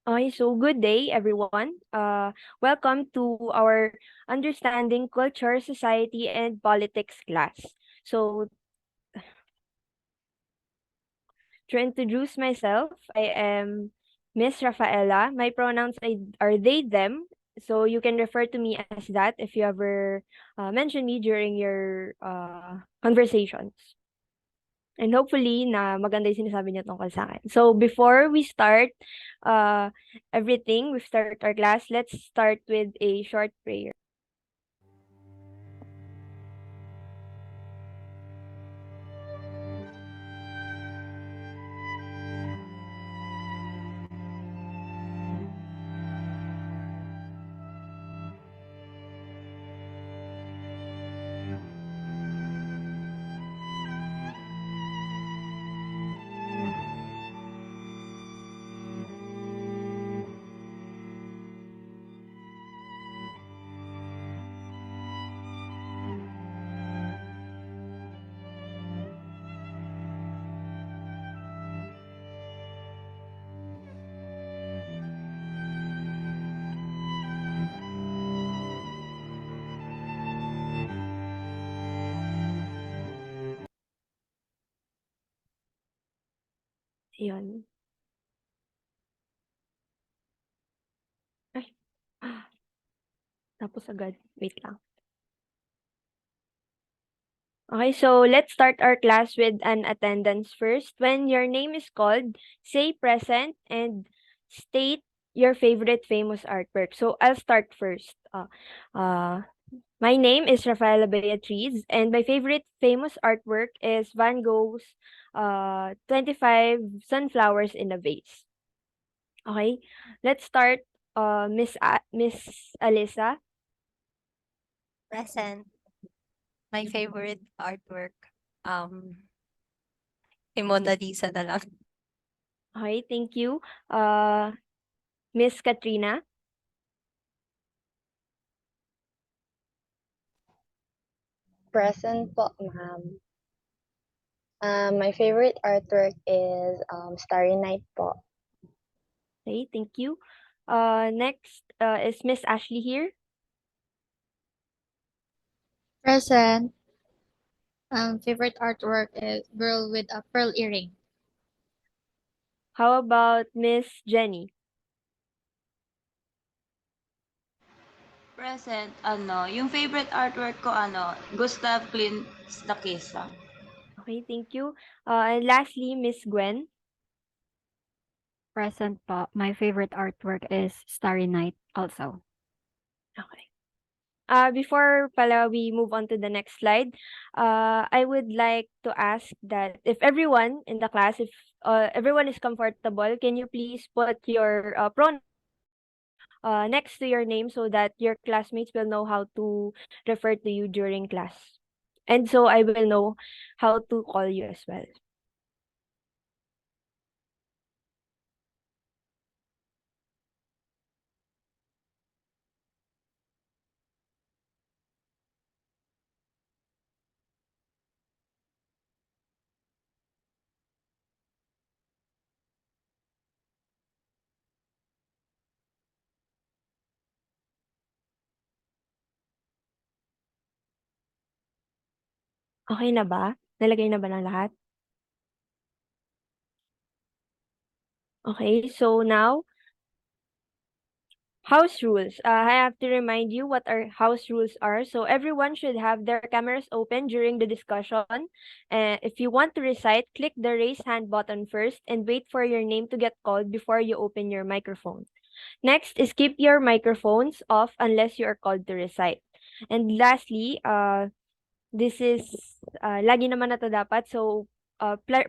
Okay, so good day, everyone. Welcome to our Understanding Culture, Society, and Politics class. So, to introduce myself, I am Miss Rafaela. My pronouns are they, them. So, you can refer to me as that if you ever mention me during your conversations. And hopefully na maganda yung sinasabi niya tungkol sa akin. So before we start everything, we start our class, let's start with a short prayer. Ayun. Ay. Tapos agad. Wait lang. Okay, so let's start our class with an attendance first. When your name is called, say present and state your favorite famous artwork. So I'll start first. My name is Rafaela Beatriez, and my favorite famous artwork is Van Gogh's 25 Sunflowers in a Vase. Okay, let's start. Miss Alisa. Present. My favorite artwork, um, kay Mona Lisa na lang. Okay, thank you. Miss Katrina. Present po, ma'am. My favorite artwork is Starry Night po. Okay, thank you. Next is Miss Ashley here. Present. Favorite artwork is Girl with a Pearl Earring. How about Miss Jenny? Present, yung favorite artwork ko, Gustav Klint's The Kiss. Okay, thank you. And lastly, Miss Gwen. Present po. My favorite artwork is Starry Night also. Okay. Before pala we move on to the next slide, I would like to ask that if everyone in the class, if everyone is comfortable, can you please put your pronoun next to your name so that your classmates will know how to refer to you during class. And so I will know how to call you as well. Okay na ba? Nalagay na ba ng lahat? Okay, so now, house rules. I have to remind you what our house rules are. So everyone should have their cameras open during the discussion. If you want to recite, click the raise hand button first and wait for your name to get called before you open your microphone. Next is keep your microphones off unless you are called to recite. And lastly, this is lagi naman na to dapat. So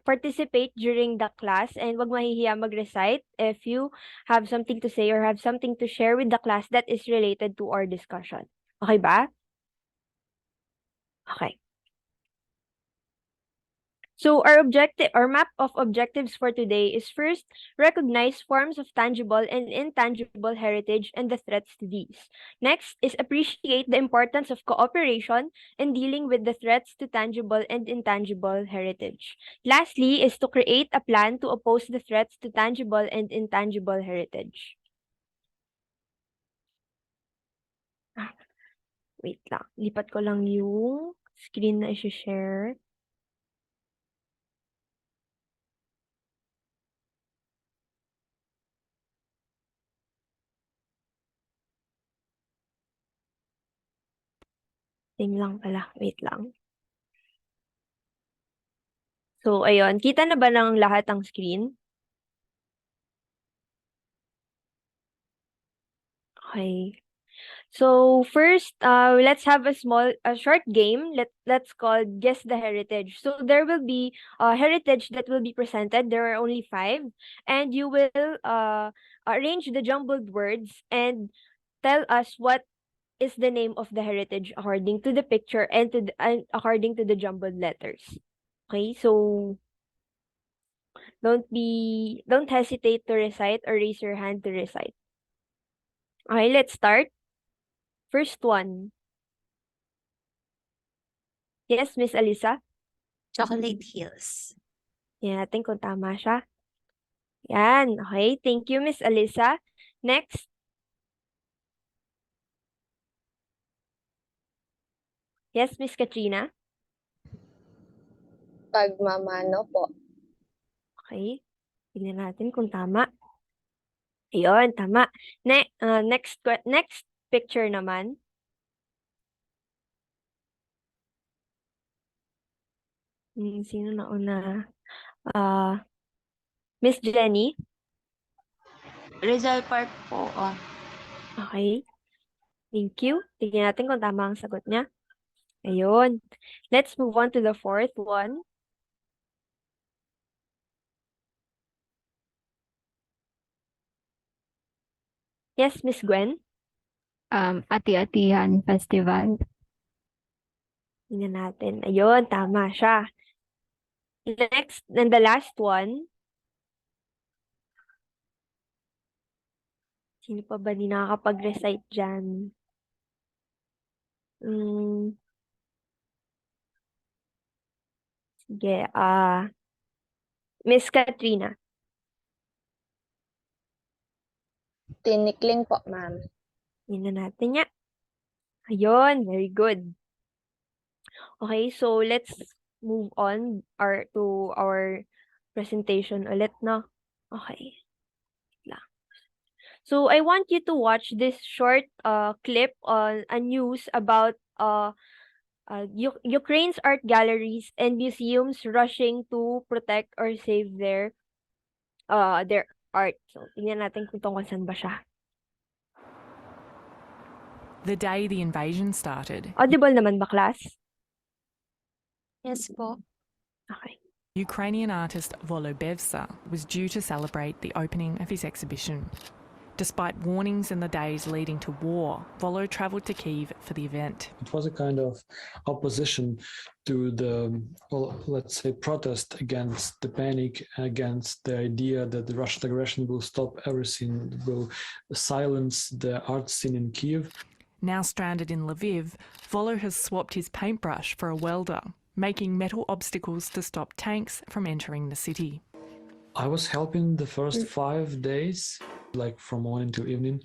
participate during the class and wag mahihiya mag-recite if you have something to say or have something to share with the class that is related to our discussion. Okay ba? Okay. So our map of objectives for today is first, recognize forms of tangible and intangible heritage and the threats to these. Next is appreciate the importance of cooperation in dealing with the threats to tangible and intangible heritage. Lastly is to create a plan to oppose the threats to tangible and intangible heritage. Ah, wait lang. Lipat ko lang yung screen na i-share. Ting lang pala. Wait lang. So, ayun. Kita na ba ng lahat ang screen? Okay. So, first, let's have a short game. Let's call Guess the Heritage. So, there will be a heritage that will be presented. There are only 5. And you will arrange the jumbled words and tell us what is the name of the heritage according to the picture and according to the jumbled letters. Okay, so don't hesitate to recite or raise your hand to recite. Okay, let's start. First one. Yes, Miss Alisa. Chocolate Hills. Yan natin kung tama siya. Yan. Okay, thank you, Miss Alisa. Next. Yes, Miss Katrina. Pagmamano po. Okay. Tingnan natin kung tama. Ayun, tama. Next picture naman. Sino na una? Miss Jenny. Rizal Park po. Okay. Thank you. Tingnan natin kung tama ang sagot niya. Ayun. Let's move on to the fourth one. Yes, Miss Gwen. Ati-atihan Festival. Tingnan natin. Ayun, tama siya. Next, and the last one. Sino pa ba di nakakapag-recite dyan? Sige, Miss Katrina. Tinikling po, ma'am. Tingnan natin niya. Ayun, very good. Okay, so let's move on to our presentation ulit, no? Okay. So I want you to watch this short clip on a news about Ukraine's art galleries and museums rushing to protect or save their art. So tingnan natin kung tungkol saan ba siya. The day the invasion started, Audible naman ba, class? Yes po. Okay. Ukrainian artist Volobevsa was due to celebrate the opening of his exhibition. Despite warnings in the days leading to war, Volo travelled to Kyiv for the event. It was a kind of opposition to the, well, let's say, protest against the panic, against the idea that the Russian aggression will stop everything, will silence the art scene in Kyiv. Now stranded in Lviv, Volo has swapped his paintbrush for a welder, making metal obstacles to stop tanks from entering the city. I was helping the first 5 days, like from morning to evening,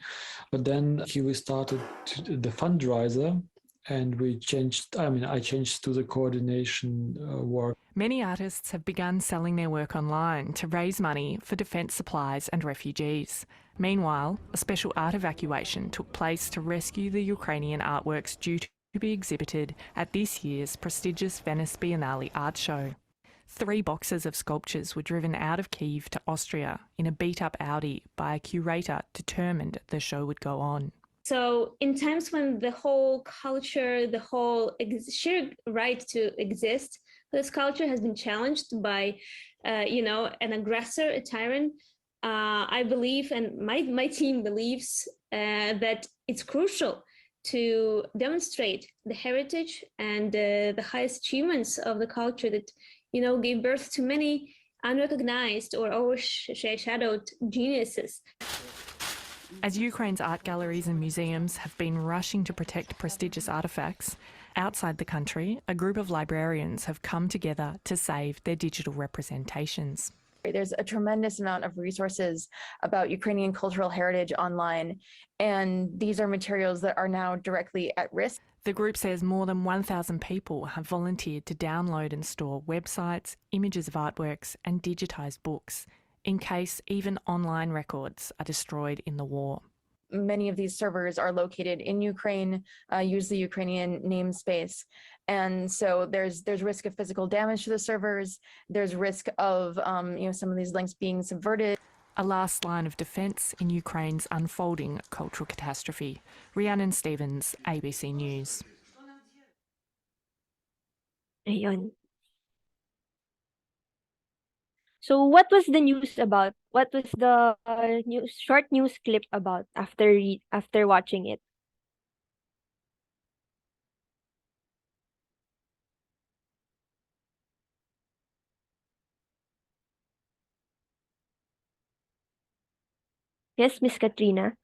but then we started the fundraiser and I changed to the coordination work. Many artists have begun selling their work online to raise money for defence supplies and refugees. Meanwhile, a special art evacuation took place to rescue the Ukrainian artworks due to be exhibited at this year's prestigious Venice Biennale art show. 3 boxes of sculptures were driven out of Kyiv to Austria in a beat-up Audi by a curator determined the show would go on. So in times when the whole culture, the whole sheer right to exist, this culture has been challenged by, an aggressor, a tyrant, I believe, and my team believes, that it's crucial to demonstrate the heritage and the highest achievements of the culture that gave birth to many unrecognized or overshadowed geniuses. As Ukraine's art galleries and museums have been rushing to protect prestigious artefacts, outside the country, a group of librarians have come together to save their digital representations. There's a tremendous amount of resources about Ukrainian cultural heritage online, and these are materials that are now directly at risk. The group says more than 1,000 people have volunteered to download and store websites, images of artworks and digitised books, in case even online records are destroyed in the war. Many of these servers are located in Ukraine, use the Ukrainian namespace. And so there's risk of physical damage to the servers. There's risk of some of these links being subverted. A last line of defence in Ukraine's unfolding cultural catastrophe. Rhiannon Stevens, ABC News. Ayun. So what was the news about? What was the short news clip about after watching it? Yes, Miss Katrina.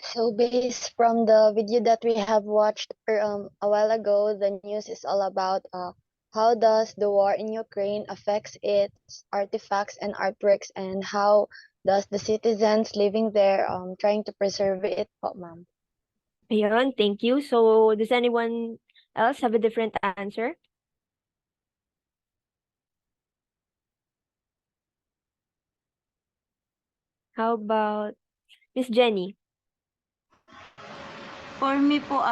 So based from the video that we have watched a while ago, the news is all about how does the war in Ukraine affects its artifacts and artworks, and how does the citizens living there trying to preserve it po, ma'am. Ayun, thank you. So does anyone else have a different answer? How about Miss Jenny? For me po,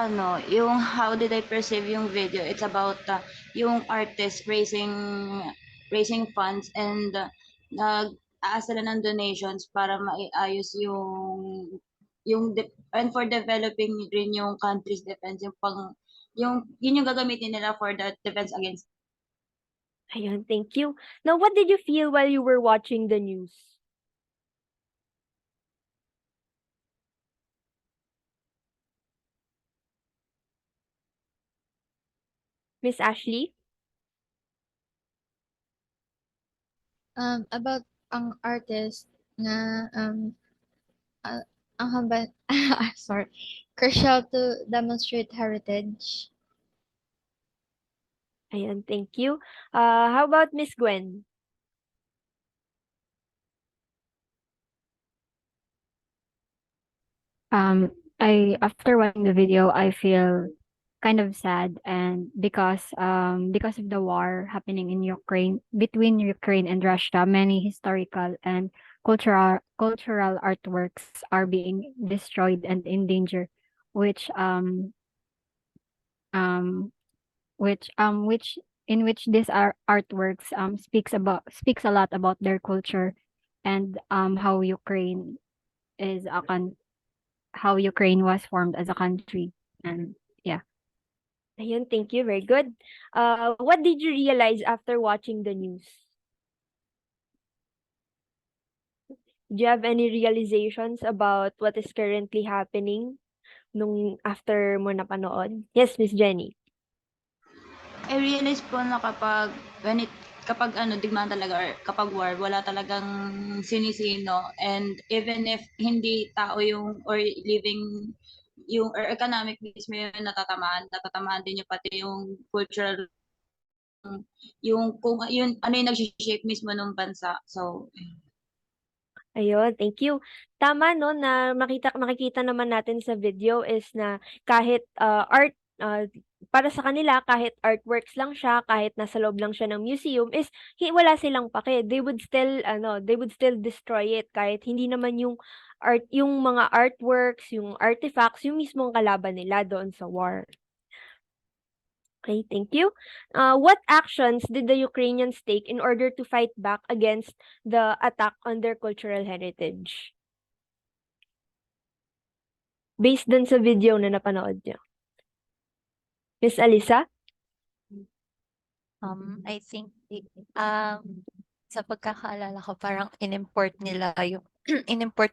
yung how did I perceive yung video, it's about yung artist raising funds and nag-aas sila ng donations para maiayos and for developing rin yung country's defense, yun yung gagamitin nila for the defense against. Ayun, thank you. Now, what did you feel while you were watching the news? Miss Ashley? About ang artist na ang haba sorry, crucial to demonstrate heritage. Ayan, thank you. How about Miss Gwen? After watching the video, I feel kind of sad, and because of the war happening in Ukraine, between Ukraine and Russia, many historical and cultural artworks are being destroyed and in danger, which um which in which these are artworks speaks a lot about their culture, and how Ukraine was formed as a country. And yeah. Ayun, thank you. Very good. What did you realize after watching the news? Do you have any realizations about what is currently happening nung after mo napanood? Yes, Miss Jenny. I realize po na kapag digmaan talaga or kapag war, wala talagang sinisino, and even if hindi tao yung or living yung or economic mismo yung natatamaan din yung pati yung cultural, yung kung yun ano yung nag-shape mismo ng bansa. So Ayun, thank you. Tama no na makikita naman natin sa video is na kahit art para sa kanila kahit artworks lang siya, kahit nasa loob lang siya ng museum is wala silang pake. They would still destroy it kahit hindi naman yung mga artworks, yung artifacts, yung mismong kalaban nila doon sa war. Okay, thank you. What actions did the Ukrainians take in order to fight back against the attack on their cultural heritage? Based dun sa video na napanood niyo. Miss Alisa? I think sa pagkakaalala ko parang inimport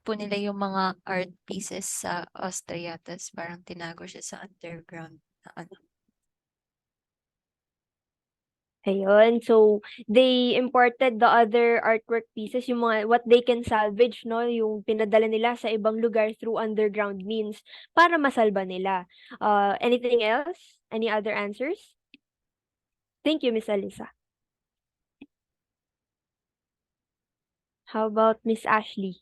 po nila yung mga art pieces sa Austria, tapos parang tinago siya sa underground na ano. Ayun. So, they imported the other artwork pieces, yung mga what they can salvage, no? Yung pinadala nila sa ibang lugar through underground means para masalba nila. Anything else? Any other answers? Thank you, Miss Alisa. How about Miss Ashley?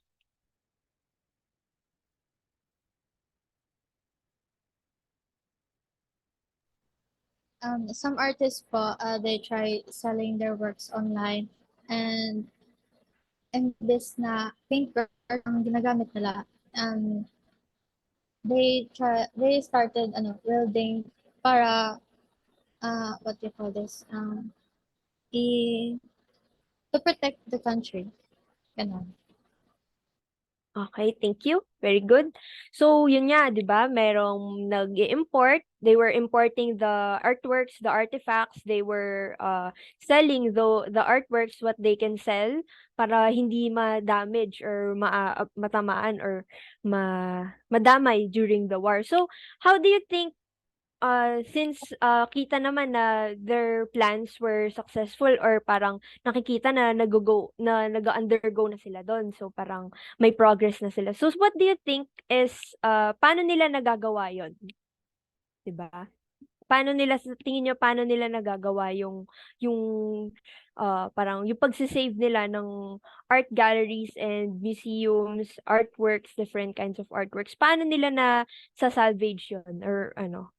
Some artists po, they try selling their works online, and imbes na paintbrush ang ginagamit nila, they started welding para what do you call this? I to protect the country. Ganun. Okay, thank you. Very good. So, yun nga, di ba? Merong nag-import. They were importing the artworks, the artifacts. They were selling the artworks, what they can sell, para hindi ma-damage or matamaan or madamay during the war. So, how do you think since kita naman na their plans were successful or parang nakikita na nag-undergo na sila doon. So parang may progress na sila. So what do you think is paano nila nagagawa 'yon? 'Di ba? Paano nila sa tingin niyo paano nila nagagawa yung parang yung pagse-save nila ng art galleries and museums, artworks, different kinds of artworks. Paano nila na sa salvage 'yon or ano?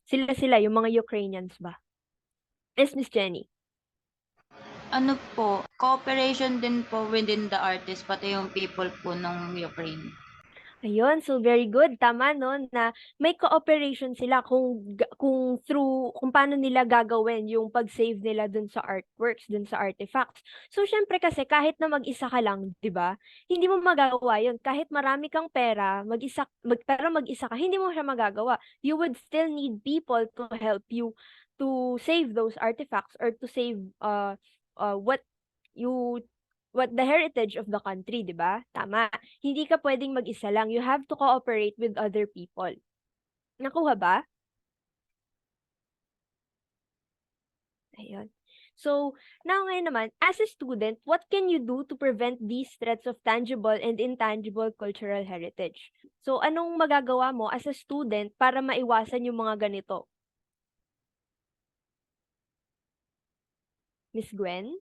Sila, yung mga Ukrainians ba? Yes, Miss Jenny. Ano po, cooperation din po within the artist, pati yung people po ng Ukraine. Ayun, so very good. Tama no na may cooperation sila kung paano nila gagawin yung pag-save nila dun sa artworks, dun sa artifacts. So syempre kasi kahit na mag-isa ka lang, 'di ba? Hindi mo magagawa 'yun. Kahit marami kang pera, pero mag-isa ka, hindi mo siya magagawa. You would still need people to help you to save those artifacts or to save what you what the heritage of the country, 'di ba? Tama. Hindi ka pwedeng mag-isa lang. You have to cooperate with other people. Nakuha ba? Ayun. So, now ngayon naman, as a student, what can you do to prevent these threats of tangible and intangible cultural heritage? So, anong magagawa mo as a student para maiwasan yung mga ganito? Miss Gwen?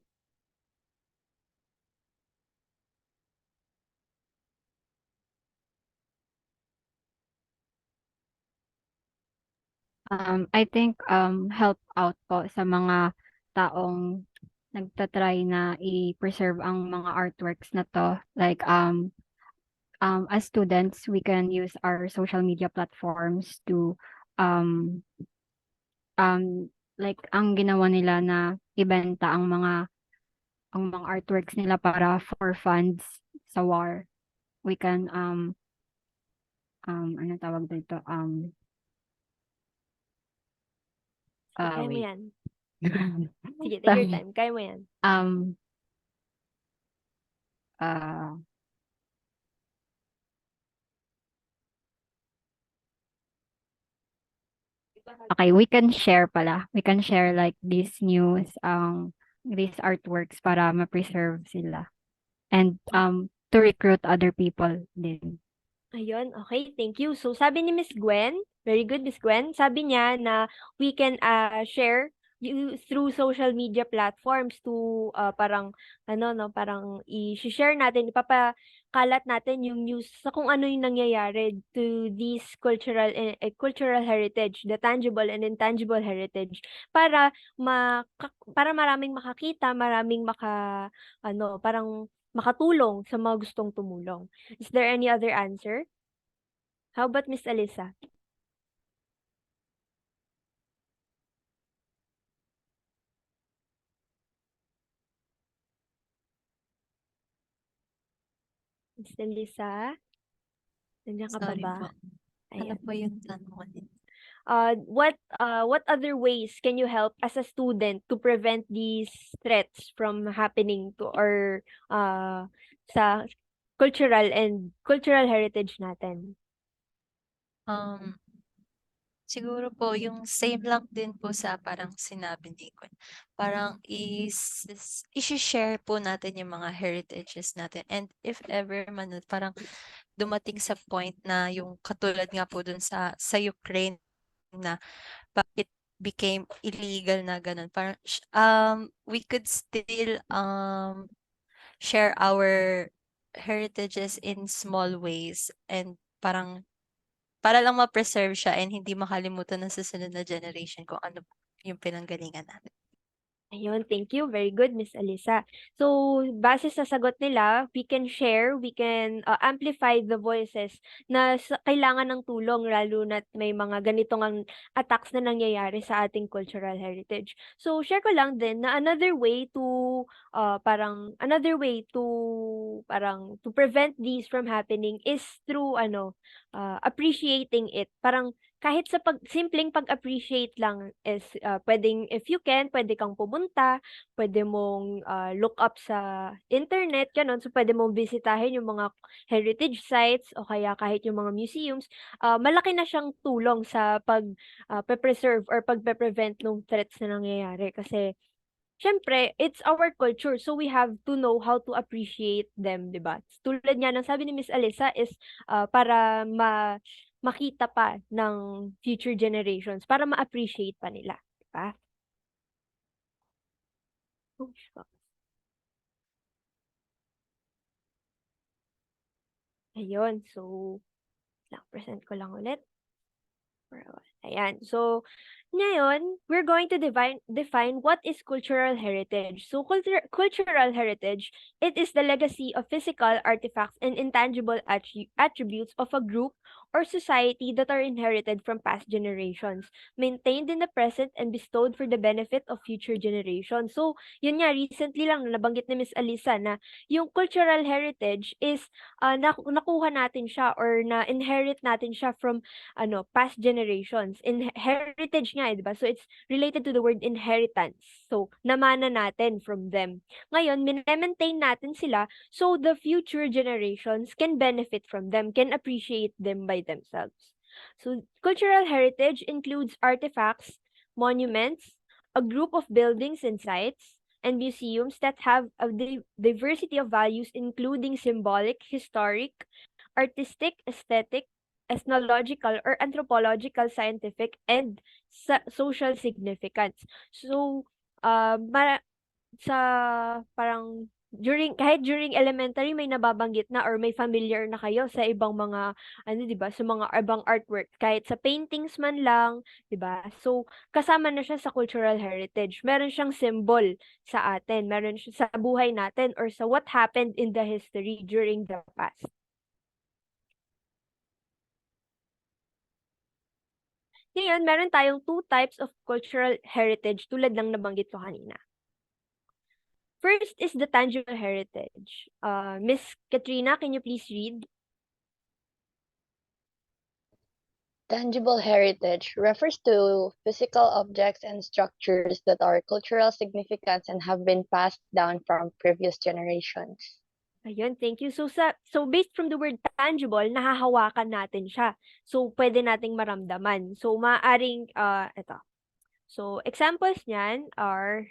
I think help out po sa mga taong nagta-try na i-preserve ang mga artworks na 'to. Like, as students, we can use our social media platforms to, um, like ang ginawa nila na ibenta ang mga artworks nila para for funds sa war. We can, anong tawag dito? Kaya mo Wait. yan. Sige, take your Sorry. time. Kaya mo yan. Uh, okay, we can share pala. We can share like these news, these artworks para ma-preserve sila. And to recruit other people din. Ayun, okay, thank you. So sabi ni Miss Gwen, very good Miss Gwen, sabi niya na we can share through social media platforms to parang ano no, parang i-share natin, ipapakalat natin yung news sa kung ano yung nangyayari to this cultural heritage, the tangible and intangible heritage para para maraming makakita, maraming parang makatulong sa mga gustong tumulong. Is there any other answer? How about Miss Alisa? Miss Alisa? Nandiyan ka pa Sorry ba? po. Ano Ayan. po yung tanong ulit? What other ways can you help as a student to prevent these threats from happening to or sa cultural heritage natin? Um, Siguro po yung same lang din po sa parang sinabi ni Kun. Parang i-share po natin yung mga heritages natin. And if ever man parang dumating sa point na yung katulad nga po dun sa Ukraine na it became illegal na ganun. Parang we could still share our heritages in small ways and parang para lang ma-preserve siya and hindi makalimutan ng susunod na generation kung ano yung pinanggalingan natin. Ayun, thank you. Very good, Miss Alisa. So, base sa sagot nila, we can share, we can amplify the voices na kailangan ng tulong lalo na't may mga ganitong attacks na nangyayari sa ating cultural heritage. So, share ko lang din na another way to to prevent these from happening is through appreciating it. Parang kahit sa simpleng pag-appreciate lang is pwedeng if you can, pwede kang pumunta, pwede mong look up sa internet, gano'n. So, pwede mong bisitahin yung mga heritage sites o kaya kahit yung mga museums. Malaki na siyang tulong sa preserve or pagpe-prevent ng threats na nangyayari. Kasi, syempre, it's our culture. So, we have to know how to appreciate them, di ba? Tulad nga ng sabi ni Miss Alisa is para makita pa ng future generations, para ma-appreciate pa nila, di ba? Oh, shucks. Ayun, so, present ko lang ulit. Ayan, so, ngayon, we're going to define what is cultural heritage. So, cultural heritage, it is the legacy of physical artifacts and intangible attributes of a group or society that are inherited from past generations, maintained in the present and bestowed for the benefit of future generations. So, yun nga, recently lang nabanggit ni Miss Alisa na yung cultural heritage is nakuha natin siya or na-inherit natin siya from past generations. Heritage nga, 'di ba? So it's related to the word inheritance. So namana natin from them. Ngayon, maintain natin sila so the future generations can benefit from them, can appreciate them by themselves. So cultural heritage includes artifacts, monuments, a group of buildings and sites, and museums that have a diversity of values including symbolic, historic, artistic, aesthetic, ethnological or anthropological, scientific, and social significance. So, sa parang kahit during elementary may nababanggit na or may familiar na kayo sa ibang mga 'di ba, sa mga ibang artwork kahit sa paintings man lang, 'di ba? So kasama na siya sa cultural heritage. Meron siyang symbol sa atin, meron siya sa buhay natin or sa what happened in the history during the past. Ngayon, meron tayong two types of cultural heritage tulad ng nabanggit ko kanina. First is the tangible heritage. Miss Katrina, can you please read? Tangible heritage refers to physical objects and structures that are cultural significance and have been passed down from previous generations. Ayun, thank you. So based from the word tangible, nahahawakan natin siya. So pwede nating maramdaman. So maaring ito. So examples niyan are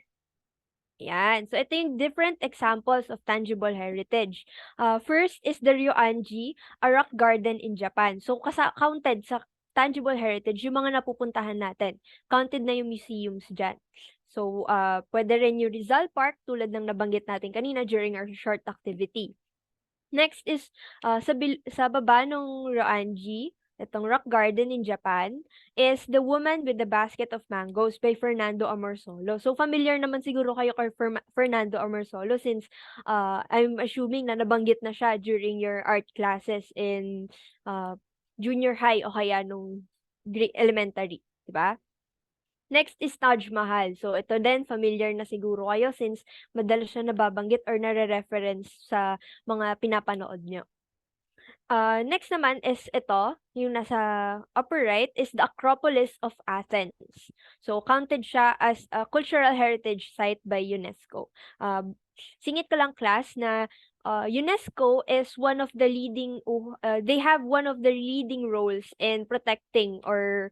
yan. So ito yung different examples of tangible heritage. First is the Ryoanji, a rock garden in Japan. So counted sa tangible heritage yung mga napupuntahan natin. Counted na yung museums dyan. So, pwede rin yung Rizal Park tulad ng nabanggit natin kanina during our short activity. Next is sa baba ng Ryoanji, itong rock garden in Japan, is The Woman with the Basket of Mangoes by Fernando Amorsolo. So, familiar naman siguro kayo kay Fernando Amorsolo since I'm assuming na nabanggit na siya during your art classes in junior high o kaya nung elementary, di ba? Next is Taj Mahal. So, ito din, familiar na siguro kayo since madalas siya nababanggit or nare-reference sa mga pinapanood nyo. Next naman is ito, yung nasa upper right, is the Acropolis of Athens. So, counted siya as a cultural heritage site by UNESCO. Singit ko lang class na UNESCO is one of the leading, they have one of the leading roles in protecting or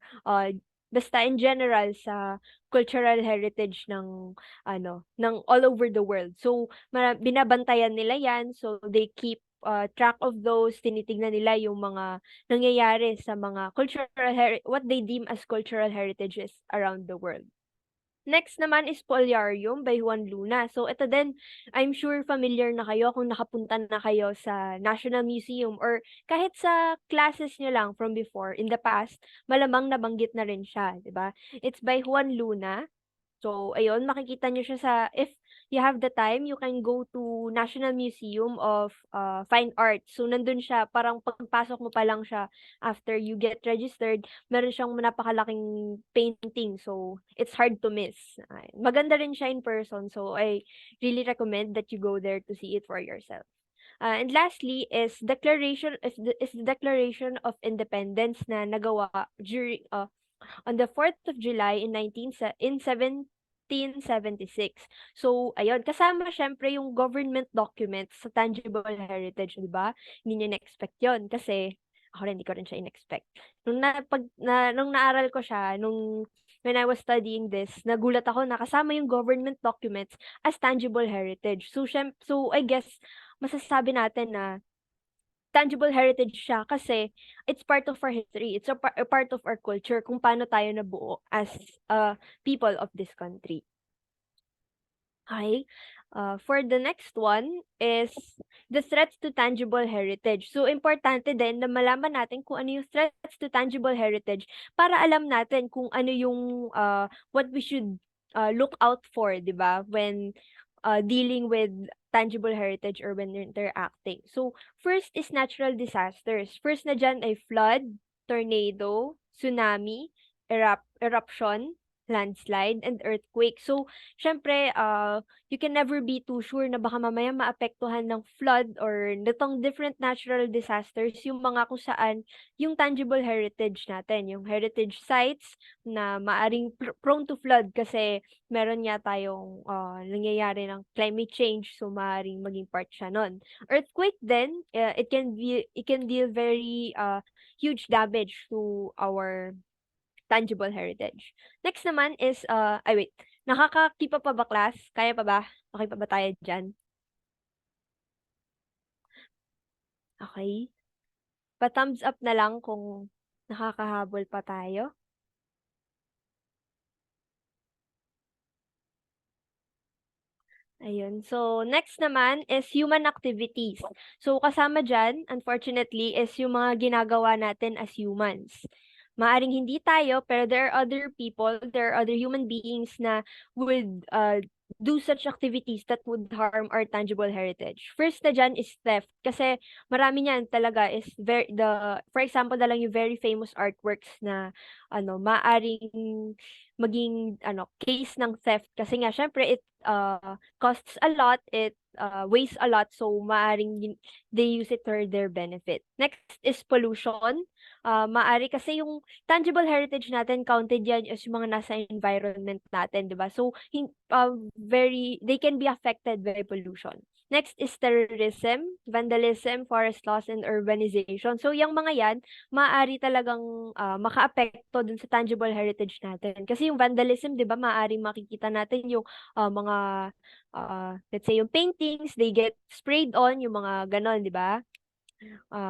basta in general sa cultural heritage ng ng all over the world. So binabantayan nila 'yan, so they keep track of those, tinitingnan nila yung mga nangyayari sa mga what they deem as cultural heritages around the world. Next naman is Polarium by Juan Luna. So ito din, I'm sure familiar na kayo kung nakapunta na kayo sa National Museum or kahit sa classes nyo lang from before, in the past, malamang nabanggit na rin siya, 'di ba? It's by Juan Luna. So, ayun, makikita nyo siya if you have the time, you can go to National Museum of Fine Arts. So, nandun siya, parang pagpasok mo pa lang siya after you get registered, meron siyang napakalaking painting. So, it's hard to miss. Maganda rin siya in person. So, I really recommend that you go there to see it for yourself. And lastly is the Declaration of Independence na nagawa during on the 4th of July in 1776. So, ayun, kasama syempre yung government documents sa tangible heritage, di ba? Hindi niyo na-expect yun kasi ako rin, hindi ko rin siya in-expect. Nung naaral ko siya, when I was studying this, nagulat ako na kasama yung government documents as tangible heritage. So, I guess, masasabi natin na tangible heritage siya kasi it's part of our history. It's a part of our culture kung paano tayo nabuo as people of this country. Okay. For the next one is the threats to tangible heritage. So, importante din na malaman natin kung ano yung threats to tangible heritage para alam natin kung ano yung what we should look out for, di ba? When dealing with tangible heritage or when interacting. So, first is natural disasters. First na dyan ay flood, tornado, tsunami, eruption, landslide, and earthquake. So, syempre, you can never be too sure na baka mamaya maapektuhan ng flood or nitong different natural disasters, yung mga kung saan yung tangible heritage natin, yung heritage sites na maaring prone to flood kasi meron nga tayong nangyayari ng climate change, so maaring maging part siya nun. Earthquake then, it can deal very huge damage to our tangible heritage. Next naman is, wait, nakaka-keep up pa ba class? Kaya pa ba? Okay pa ba tayo dyan? Okay. Pa-thumbs up na lang kung nakakahabol pa tayo. Ayun. So, next naman is human activities. So, kasama dyan, unfortunately, is yung mga ginagawa natin as humans. Maaring hindi tayo, pero there are other people, there are other human beings na would do such activities that would harm our tangible heritage. First na dyan is theft. Kasi marami niyan talaga is for example na lang yung very famous artworks na maaring maging case ng theft. Kasi nga, syempre, it costs a lot, it wastes a lot, so maaring they use it for their benefit. Next is pollution. Maari kasi yung tangible heritage natin, counted yan as yung mga nasa environment natin, di ba? So, they can be affected by pollution. Next is terrorism, vandalism, forest loss, and urbanization. So, yung mga yan, maaari talagang makaapekto dun sa tangible heritage natin. Kasi yung vandalism, di ba, maaari makikita natin yung mga, let's say, yung paintings, they get sprayed on, yung mga ganon, di ba?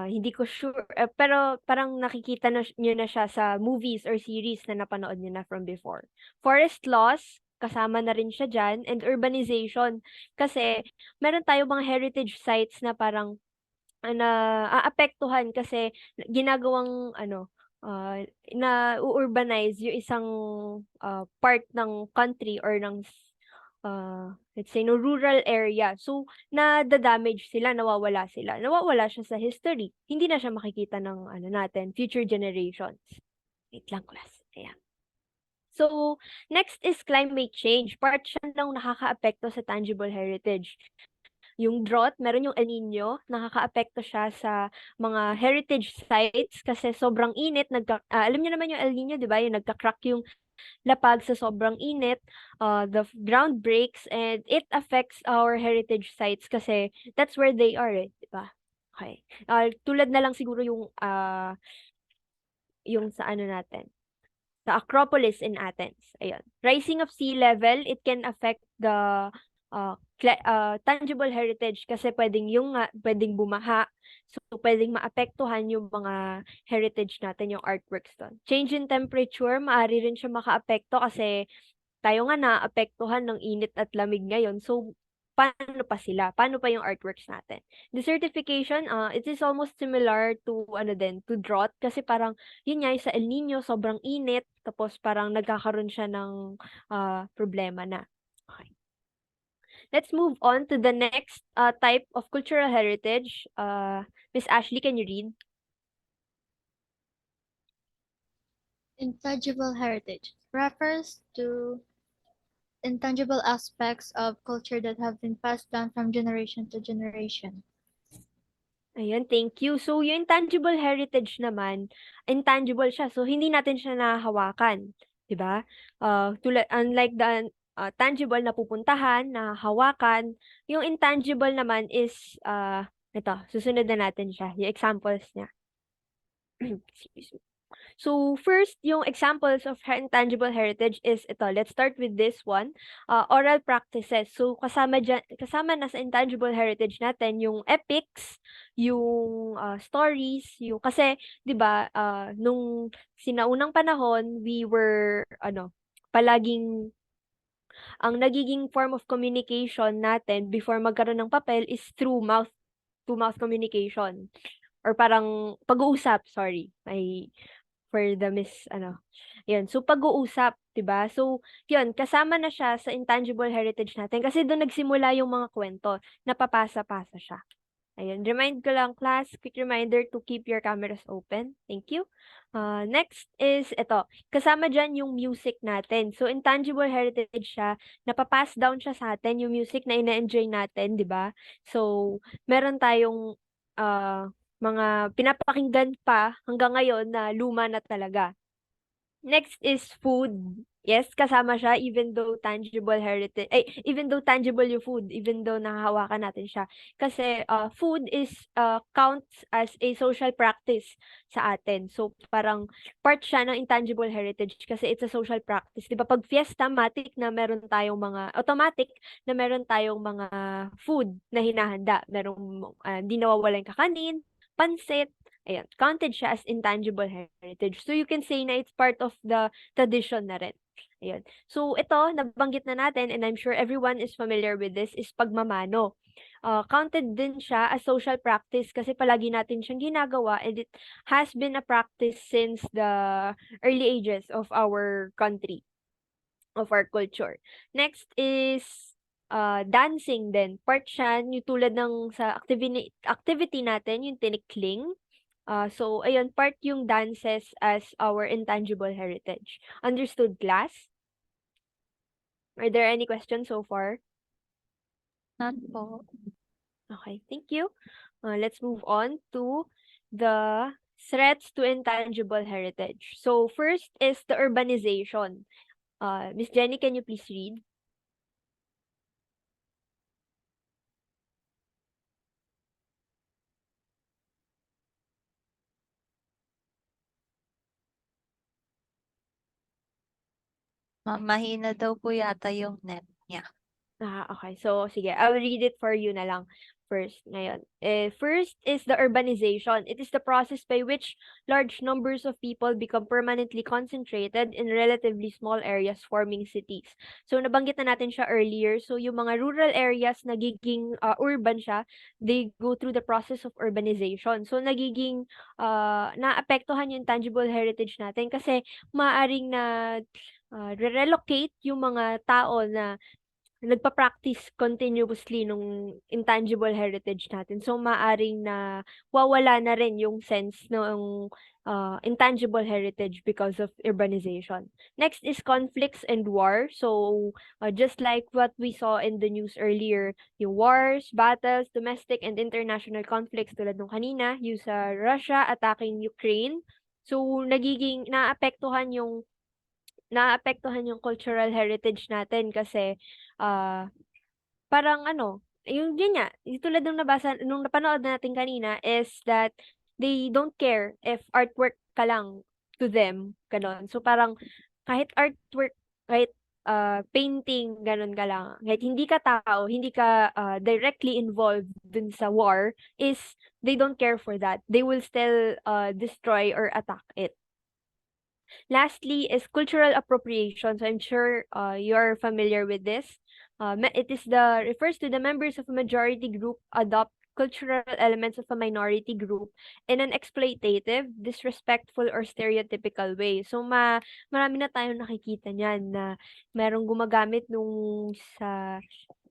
Hindi ko sure, pero parang nakikita nyo na siya sa movies or series na napanood nyo na from before. Forest loss, kasama na rin siya dyan, and urbanization. Kasi, meron tayo mga heritage sites na parang aapektuhan kasi ginagawang na urbanize yung isang part ng country or ng let's say no rural area. So nadadamage sila, nawawala sila. Nawawala siya sa history. Hindi na siya makikita ng natin, future generations. Wait lang class. Ayan. So, next is climate change. Part siya ng nakakaapekto sa tangible heritage. Yung drought, meron yung El Nino, nakakaapekto siya sa mga heritage sites kasi sobrang init, alam niyo naman yung El Nino, 'di ba? Yung nagka-crack yung lapag sa sobrang init, the ground breaks, and it affects our heritage sites kasi that's where they are, eh, di ba? Okay. Tulad na lang siguro yung sa ano natin, sa Acropolis in Athens. Ayun. Rising of sea level, it can affect the tangible heritage kasi pwedeng bumaha. So, pwedeng maapektuhan yung mga heritage natin, yung artworks doon. Change in temperature, maaari rin siya makaapekto kasi tayo nga naapektuhan ng init at lamig ngayon. So, paano pa sila? Paano pa yung artworks natin? Desertification, it is almost similar to to drought kasi parang yun nga sa El Nino sobrang init tapos parang nagkakaroon siya ng problema na. Okay. Let's move on to the next type of cultural heritage. Miss Ashley, can you read? Intangible heritage refers to intangible aspects of culture that have been passed down from generation to generation. Ayun, thank you. So, yung intangible heritage naman, intangible siya. So, hindi natin siya nahahawakan. 'Di ba? Unlike the tangible na pupuntahan, na hawakan, yung intangible naman is, ito, susunod na natin siya. Yung examples niya. Excuse me. So, first, yung examples of intangible heritage is ito. Let's start with this one. Oral practices. So, kasama na sa intangible heritage natin yung epics, yung stories, yung kasi 'di ba, nung sinaunang panahon, we were palaging ang nagiging form of communication natin before magkaroon ng papel is through mouth to mouth communication or parang pag-uusap, sorry. For the yun. So, pag-uusap, 'di ba? So, yun, kasama na siya sa intangible heritage natin kasi doon nagsimula yung mga kwento, napapasa-pasa siya. Ayun, remind ko lang class, quick reminder to keep your cameras open. Thank you. Next is ito, kasama dyan yung music natin. So, intangible heritage siya, napapass down siya sa atin, yung music na ina-enjoy natin, di ba? So, meron tayong mga pinapakinggan pa hanggang ngayon na luma na talaga. Next is food. Yes, kasama siya even though tangible heritage, even though tangible yung food, even though nahahawakan natin siya. Kasi food is counts as a social practice sa atin. So parang part siya ng intangible heritage kasi it's a social practice. 'Di ba pag fiesta, automatic na meron tayong mga food na hinahanda. Merong di nawawalan kakanin, pansit, ayan, counted siya as intangible heritage. So you can say na it's part of the tradition na rin. Ayan. So ito, nabanggit na natin and I'm sure everyone is familiar with this, is pagmamano. Counted din siya as social practice kasi palagi natin siyang ginagawa and it has been a practice since the early ages of our country, of our culture. Next is dancing din. Part siya, yung tulad ng sa activity natin, yung tinikling. So, ayun, part yung dances as our intangible heritage. Understood, class? Are there any questions so far? Not po. Okay, thank you. Let's move on to the threats to intangible heritage. So, first is the urbanization. Miss Jenny, can you please read? Mahina daw po yata yung net niya. Okay. So, sige. I'll read it for you na lang first ngayon. First is the urbanization. It is the process by which large numbers of people become permanently concentrated in relatively small areas forming cities. So, nabanggit na natin siya earlier. So, yung mga rural areas nagiging urban siya, they go through the process of urbanization. So, nagiging naapektuhan yung tangible heritage natin kasi maaring na relocate yung mga tao na nagpa-practice continuously nung intangible heritage natin. So, maaring na wawala na rin yung sense ng intangible heritage because of urbanization. Next is conflicts and war. So, just like what we saw in the news earlier, yung wars, battles, domestic and international conflicts tulad nung kanina, yung sa Russia attacking Ukraine. So, naapektuhan yung naapektuhan yung cultural heritage natin kasi parang ano, yun nga, yung tulad nung napanood natin kanina is that they don't care if artwork ka lang to them, gano'n. So parang kahit artwork, kahit painting, gano'n ka lang, kahit hindi ka tao, hindi ka directly involved dun sa war, is they don't care for that. They will still destroy or attack it. Lastly is cultural appropriation. So I'm sure you're familiar with this. Refers to the members of a majority group adopt cultural elements of a minority group in an exploitative, disrespectful, or stereotypical way. So marami na tayong nakikita niyan na merong gumagamit nung sa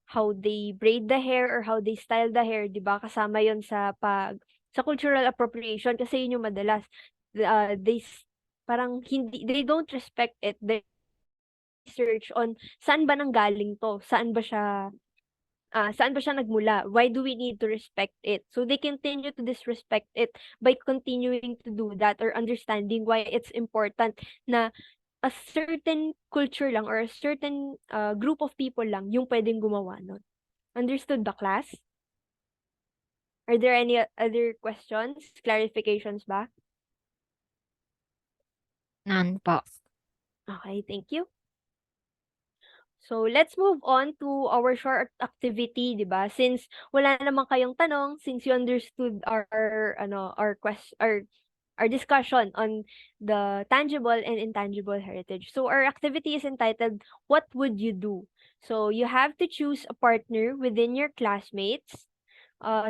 how they braid the hair or how they style the hair, 'di ba? Kasama 'yon sa cultural appropriation kasi yun yung madalas. Uh, they s- Parang they don't respect it. They research on saan ba nanggaling 'to? Saan ba siya nagmula? Why do we need to respect it? So they continue to disrespect it by continuing to do that or understanding why it's important na a certain culture lang or a certain group of people lang yung pwedeng gumawa nun. Understood ba, class? Are there any other questions, clarifications ba? None po. Okay, thank you. So, let's move on to our short activity, 'di ba? Since wala naman kayong tanong, since you understood our discussion on the tangible and intangible heritage. So, our activity is entitled What Would You Do? So, you have to choose a partner within your classmates.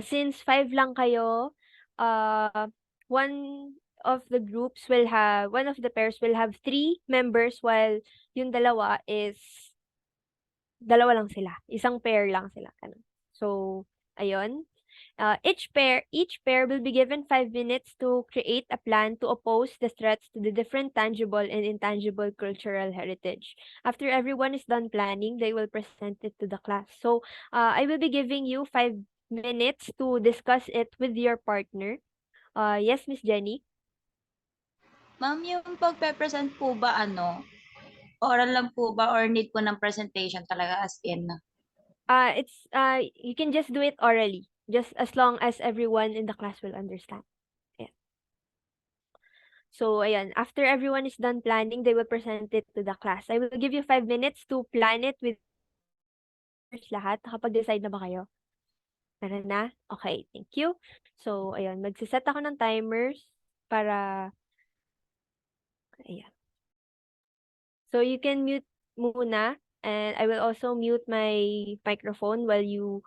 Since 5 lang kayo, one one of the pairs will have 3 members while yung dalawa lang sila. Isang pair lang sila, ganun. So, ayun. Each pair will be given 5 minutes to create a plan to oppose the threats to the different tangible and intangible cultural heritage. After everyone is done planning, they will present it to the class. So, I will be giving you 5 minutes to discuss it with your partner. Yes, Miss Jenny? Ma'am, yung pagpe-present po ba oral lang po ba or need po ng presentation talaga as in? You can just do it orally, just as long as everyone in the class will understand. Yeah. So, ayan, after everyone is done planning, they will present it to the class. I will give you 5 minutes to plan it with lahat. Nakapag-decide na ba kayo? Tara na? Okay, thank you. So, ayun, magsiset ako ng timers para, ayan. So, you can mute muna and I will also mute my microphone while you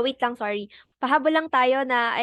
wait lang, sorry. Pahabol lang tayo na